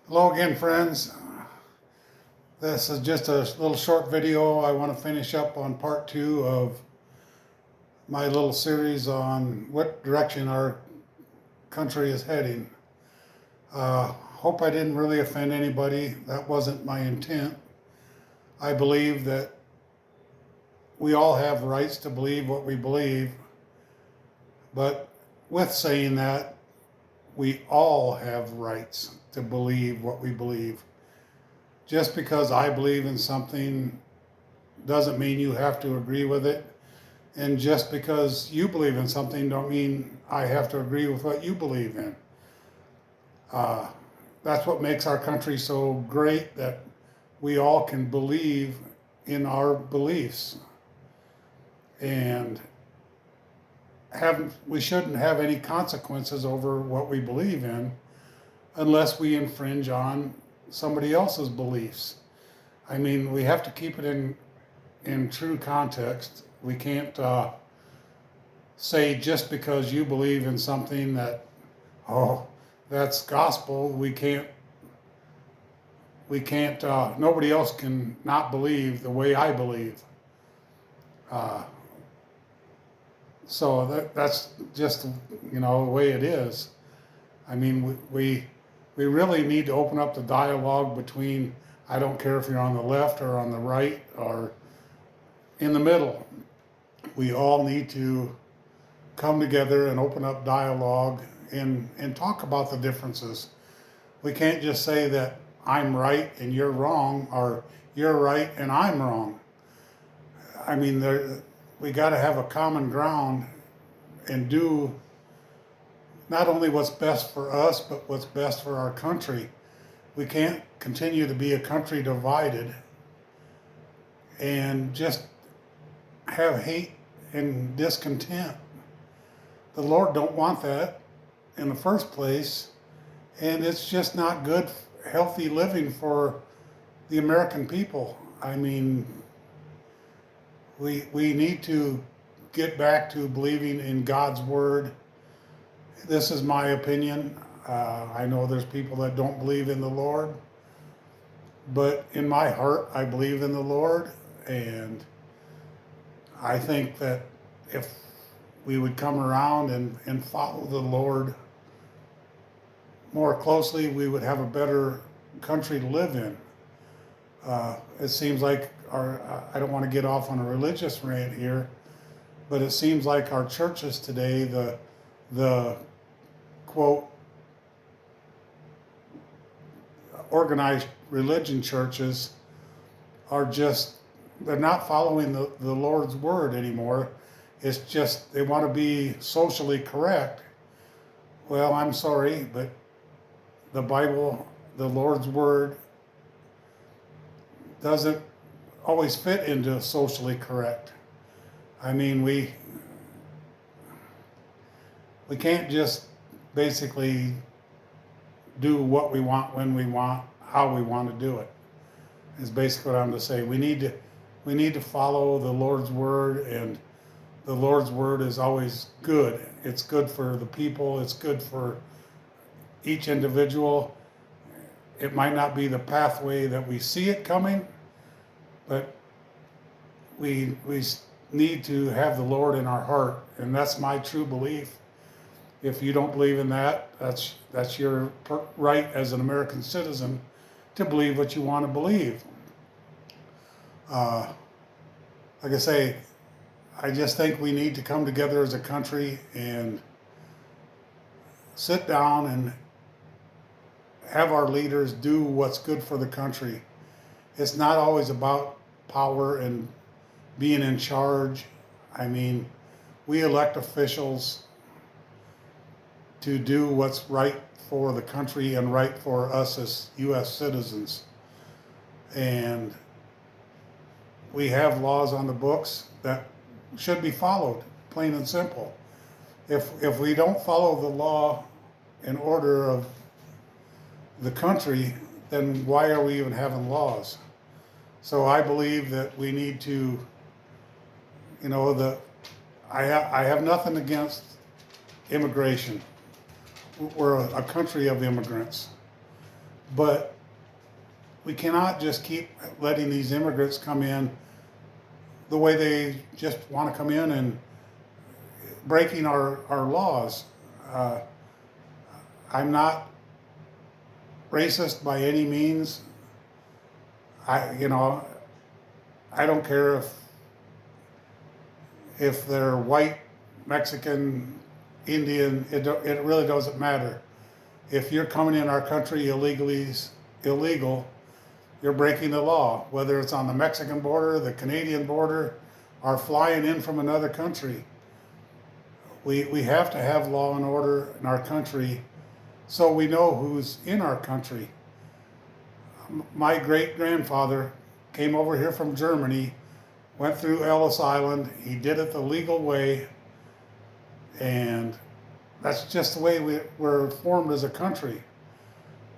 Hello again, friends. This is just a little short video. I want to finish up on part 2 of my little series on what direction our country is heading. Hope I didn't really offend anybody. That wasn't my intent. I believe that we all have rights to believe what we believe, but with saying that, we all have rights to believe what we believe. Just because I believe in something doesn't mean you have to agree with it. And just because you believe in something don't mean I have to agree with what you believe in. Uh, that's what makes our country so great, that we all can believe in our beliefs. And we shouldn't have any consequences over what we believe in unless we infringe on somebody else's beliefs. I mean, we have to keep it in true context. We can't say just because you believe in something that, oh, that's gospel. Nobody else can not believe the way I believe. Uh, so that's just, the way it is. I mean, we really need to open up the dialogue between, I don't care if you're on the left or on the right or in the middle. We all need to come together and open up dialogue and talk about the differences. We can't just say that I'm right and you're wrong, or you're right and I'm wrong. I mean, we got to have a common ground and do not only what's best for us, but what's best for our country. We can't continue to be a country divided and just have hate and discontent. The Lord don't want that in the first place, and it's just not good, healthy living for the American people. I mean, we need to get back to believing in God's word. This is my opinion. I know there's people that don't believe in the Lord, but in my heart, I believe in the Lord, and I think that if we would come around and follow the Lord more closely, we would have a better country to live in. It seems like I don't want to get off on a religious rant here, but it seems like our churches today, the quote, organized religion churches, they're not following the Lord's word anymore. It's just they want to be socially correct. Well, I'm sorry, but the Bible, the Lord's word, doesn't always fit into socially correct. I mean, we can't just basically do what we want, when we want, how we want to do it. Is basically what I'm to say. We need to follow the Lord's word, and the Lord's word is always good. It's good for the people. It's good for each individual. It might not be the pathway that we see it coming, but we need to have the Lord in our heart, and that's my true belief. If you don't believe in that, that's your right as an American citizen to believe what you want to believe. Like I say, I just think we need to come together as a country and sit down and have our leaders do what's good for the country. It's not always about power and being in charge. I mean, we elect officials to do what's right for the country and right for us as U.S. citizens. And we have laws on the books that should be followed, plain and simple. If we don't follow the law and order of the country, then why are we even having laws? So I believe that we need to, I have nothing against immigration. We're a country of immigrants. But we cannot just keep letting these immigrants come in the way they just want to come in and breaking our laws. Uh, I'm not racist by any means. You know, I don't care if they're white, Mexican, Indian. It really doesn't matter. If you're coming in our country illegal, you're breaking the law, whether it's on the Mexican border, the Canadian border, or flying in from another country. We have to have law and order in our country so we know who's in our country. My great-grandfather came over here from Germany, went through Ellis Island. He did it the legal way, and that's just the way we're formed as a country.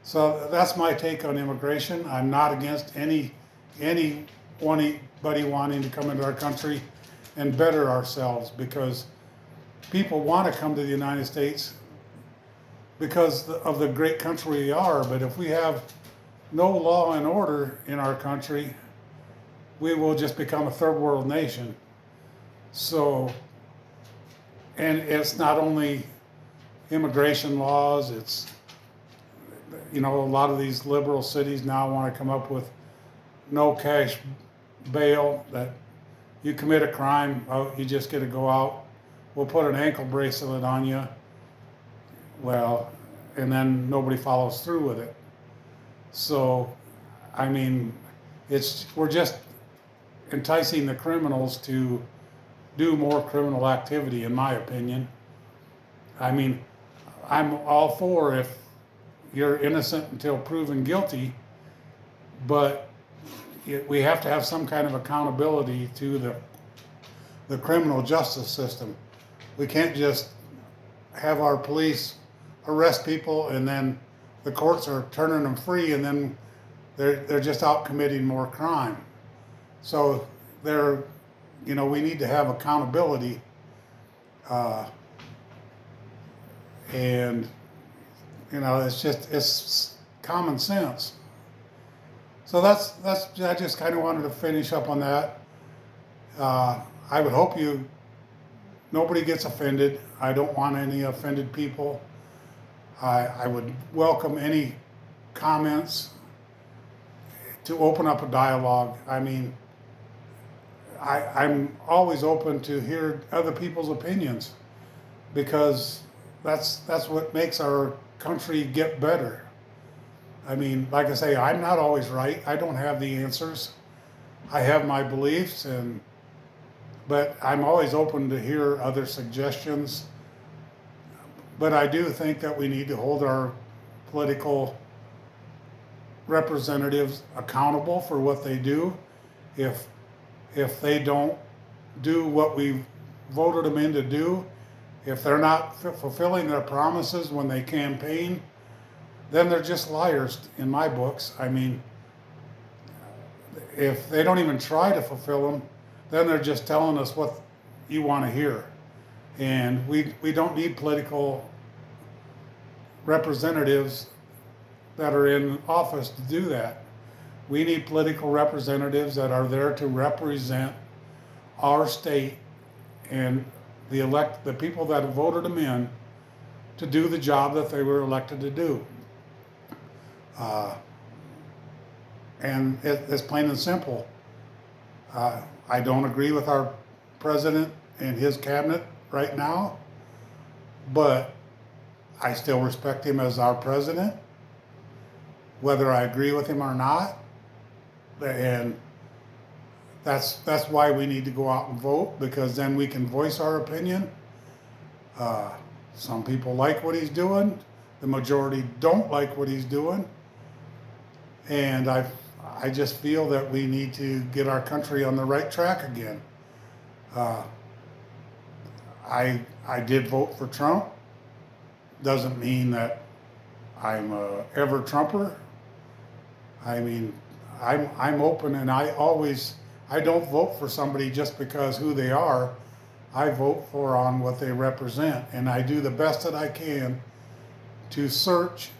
So that's my take on immigration. I'm not against anybody wanting to come into our country and better ourselves, because people want to come to the United States because of the great country we are. But if we have no law and order in our country, we will just become a third world nation. So, and it's not only immigration laws, it's, you know, a lot of these liberal cities now want to come up with no cash bail, that you commit a crime, oh, you just get to go out. We'll put an ankle bracelet on you. Well, and then nobody follows through with it. So, I mean, we're just enticing the criminals to do more criminal activity, in my opinion. I mean, I'm all for if you're innocent until proven guilty, but we have to have some kind of accountability to the criminal justice system. We can't just have our police arrest people and then the courts are turning them free, and then they're just out committing more crime. So we need to have accountability, and it's common sense. So that's I just kind of wanted to finish up on that. I would hope nobody gets offended. I don't want any offended people. I would welcome any comments to open up a dialogue. I mean, I'm always open to hear other people's opinions, because that's what makes our country get better. I mean, like I say, I'm not always right. I don't have the answers. I have my beliefs, but I'm always open to hear other suggestions. But I do think that we need to hold our political representatives accountable for what they do. If they don't do what we voted them in to do, if they're not fulfilling their promises when they campaign, then they're just liars in my books. I mean, if they don't even try to fulfill them, then they're just telling us what you want to hear. And we don't need political representatives that are in office to do that. We need political representatives that are there to represent our state and the people that have voted them in to do the job that they were elected to do. And it's plain and simple. I don't agree with our president and his cabinet right now, but I still respect him as our president, whether I agree with him or not. And that's why we need to go out and vote, because then we can voice our opinion. Some people like what he's doing. The majority don't like what he's doing. And I just feel that we need to get our country on the right track again. I did vote for Trump. Doesn't mean that I'm a ever Trumper. I mean, I'm open, and I don't vote for somebody just because who they are. I vote on what they represent, and I do the best that I can to search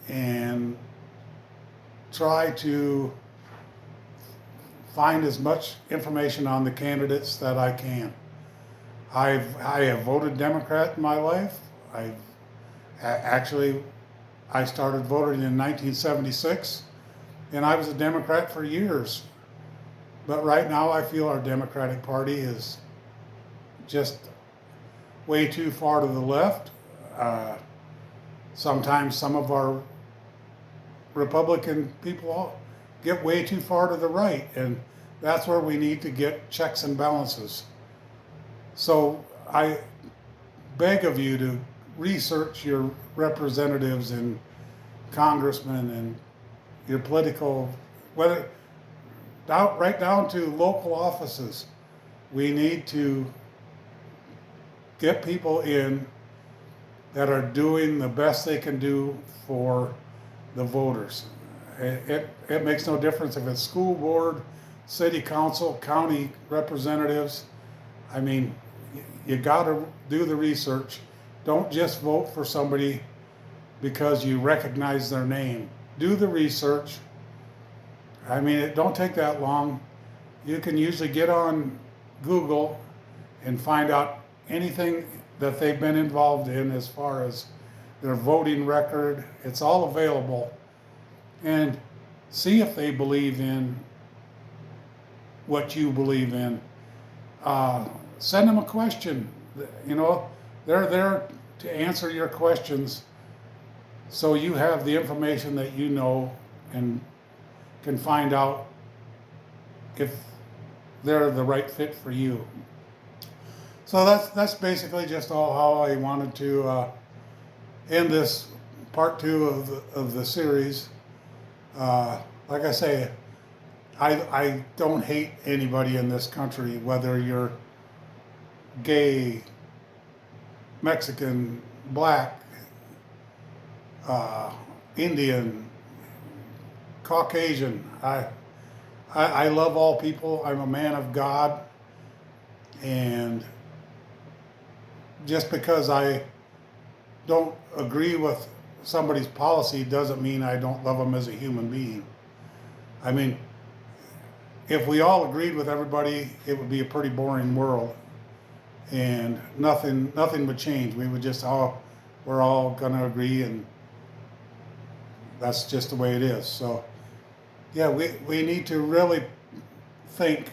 and try to find as much information on the candidates that I can. I have voted Democrat in my life. Actually, I started voting in 1976, and I was a Democrat for years. But right now, I feel our Democratic Party is just way too far to the left. Sometimes some of our Republican people get way too far to the right, and that's where we need to get checks and balances. So I beg of you to research your representatives and congressmen and your political, whether right down to local offices. We need to get people in that are doing the best they can do for the voters. It makes no difference if it's school board, city council, county representatives. I mean, you got to do the research. Don't just vote for somebody because you recognize their name. Do the research. I mean, it don't take that long. You can usually get on Google and find out anything that they've been involved in as far as their voting record. It's all available. And see if they believe in what you believe in. Send them a question. You know, they're there to answer your questions, so you have the information that you know and can find out if they're the right fit for you. So that's basically just all how I wanted to end this part 2 of the series. Like I say, I don't hate anybody in this country, whether you're gay, Mexican, black, Indian, Caucasian. I love all people. I'm a man of God, and just because I don't agree with somebody's policy doesn't mean I don't love them as a human being. I mean, if we all agreed with everybody, it would be a pretty boring world, and nothing would change. We would just we're all gonna agree, and that's just the way it is. So yeah, we need to really think,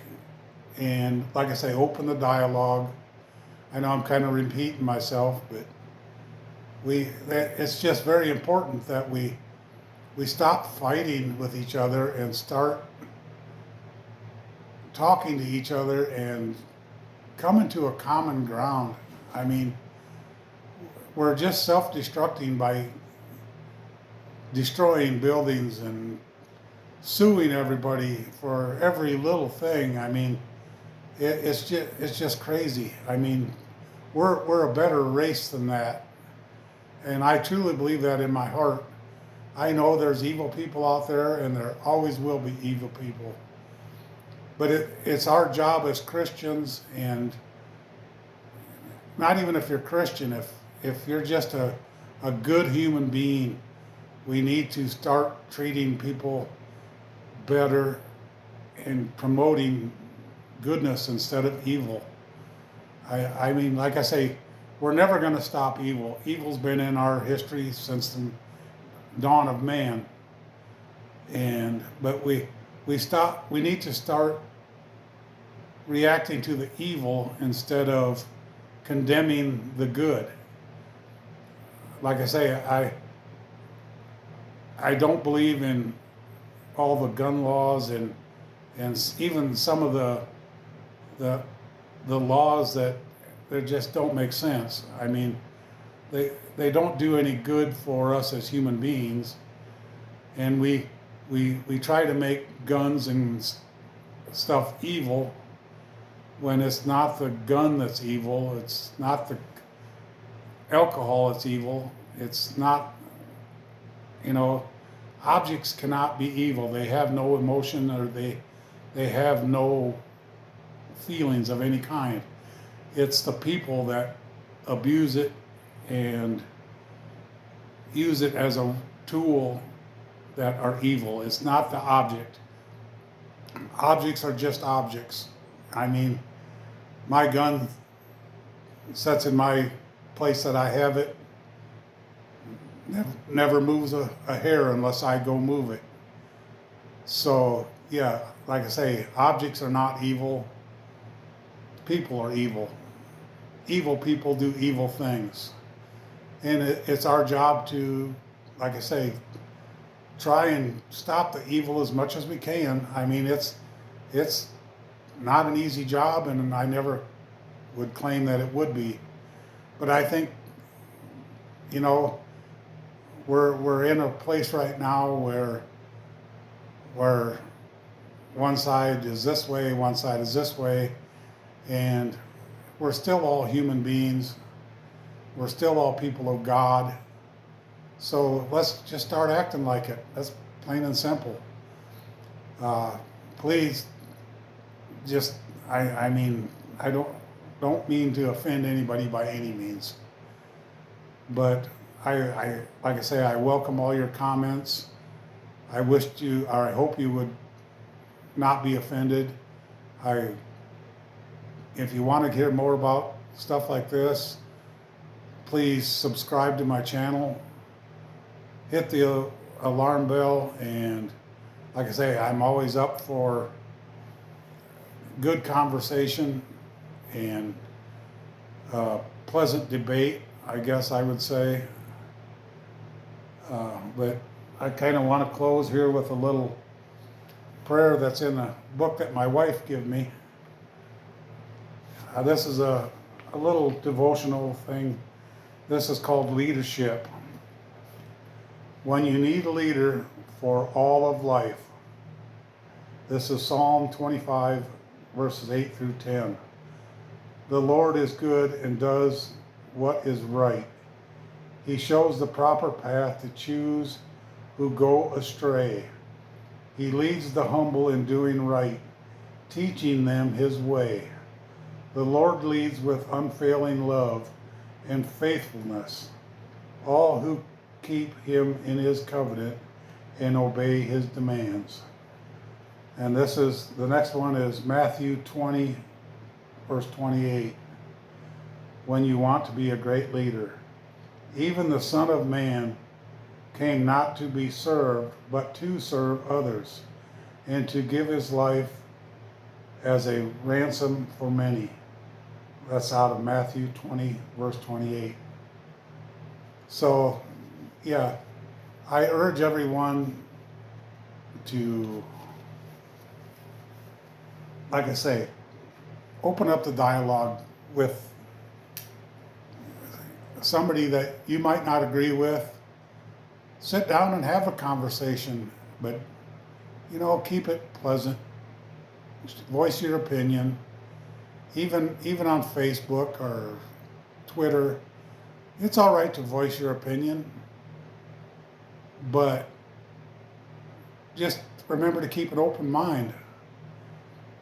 and like I say, open the dialogue. I know I'm kind of repeating myself, but it's just very important that we stop fighting with each other and start talking to each other and coming to a common ground. I mean, we're just self-destructing by destroying buildings and suing everybody for every little thing. I mean, it's just crazy. I mean, we're a better race than that, and I truly believe that in my heart. I know there's evil people out there, and there always will be evil people. But it's our job as Christians, and not even if you're Christian, if you're just a good human being, we need to start treating people better and promoting goodness instead of evil. I mean, like I say, we're never going to stop evil. Evil's been in our history since the dawn of man. But we need to start reacting to the evil instead of condemning the good. Like I say, I don't believe in all the gun laws and even some of the laws that just don't make sense. I mean, they don't do any good for us as human beings, and we try to make guns and stuff evil when it's not the gun that's evil, it's not the alcohol that's evil, it's not, objects cannot be evil. They have no emotion, or they have no feelings of any kind. It's the people that abuse it and use it as a tool that are evil. It's not the object. Objects are just objects. I mean, my gun sits in my place that I have it. Never moves a hair unless I go move it. So, yeah, like I say, objects are not evil. People are evil. Evil people do evil things. And it's our job to, like I say, try and stop the evil as much as we can. I mean, it's not an easy job, and I never would claim that it would be. But I think, you know, we're in a place right now where one side is this way, one side is this way, and we're still all human beings. We're still all people of God. So let's just start acting like it. That's plain and simple. Please, just I mean, I don't mean to offend anybody by any means, but I like I say, I welcome all your comments. I hope you would not be offended. If you want to hear more about stuff like this, please subscribe to my channel, hit the alarm bell, and like I say, I'm always up for good conversation and pleasant debate, I guess I would say. But I kind of want to close here with a little prayer that's in a book that my wife gave me. This is a little devotional thing. This is called Leadership. When you need a leader for all of life. This is Psalm 25, verses 8 through 10. The Lord is good and does what is right. He shows the proper path to choose who go astray. He leads the humble in doing right, teaching them his way. The Lord leads with unfailing love and faithfulness all who keep him in his covenant and obey his demands. And the next one is Matthew 20, verse 28. When you want to be a great leader, even the Son of Man came not to be served, but to serve others, and to give his life as a ransom for many. That's out of Matthew 20, verse 28. So, yeah, I urge everyone to, like I say, open up the dialogue with somebody that you might not agree with. Sit down and have a conversation, but, you know, keep it pleasant. Voice your opinion. Even on Facebook or Twitter, it's all right to voice your opinion, but just remember to keep an open mind.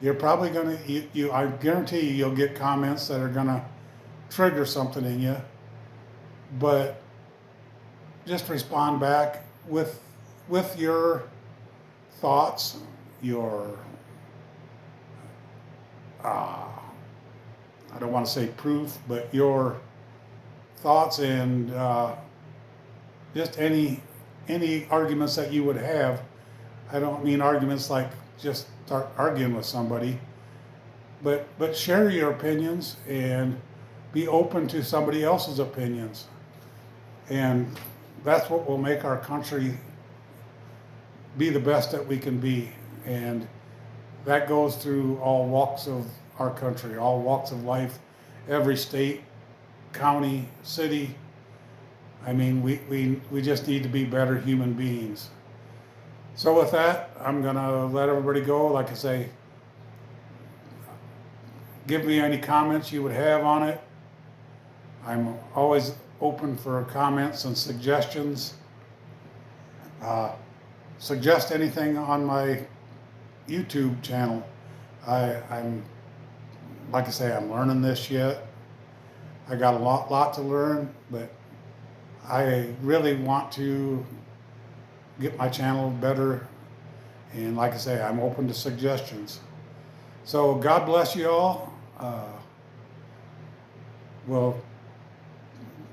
You're probably going to, I guarantee you'll get comments that are going to trigger something in you, but just respond back with your thoughts, your, I don't want to say proof, but your thoughts and just any arguments that you would have. I don't mean arguments like just start arguing with somebody, but share your opinions and be open to somebody else's opinions. And that's what will make our country be the best that we can be. And that goes through all walks of our country, all walks of life, every state, county, city. I mean, we just need to be better human beings. So with that, I'm gonna let everybody go. Like I say, give me any comments you would have on it. I'm always open for comments and suggestions. Suggest anything on my YouTube channel. I'm like I say, I'm learning this yet. I got a lot to learn, but I really want to get my channel better. And like I say, I'm open to suggestions. So God bless you all. We'll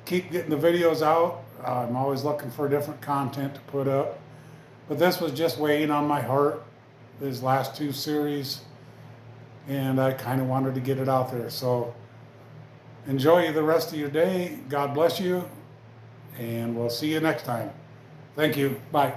keep getting the videos out. I'm always looking for different content to put up. But this was just weighing on my heart, these last two series. And I kind of wanted to get it out there. So enjoy the rest of your day. God bless you. And we'll see you next time. Thank you. Bye.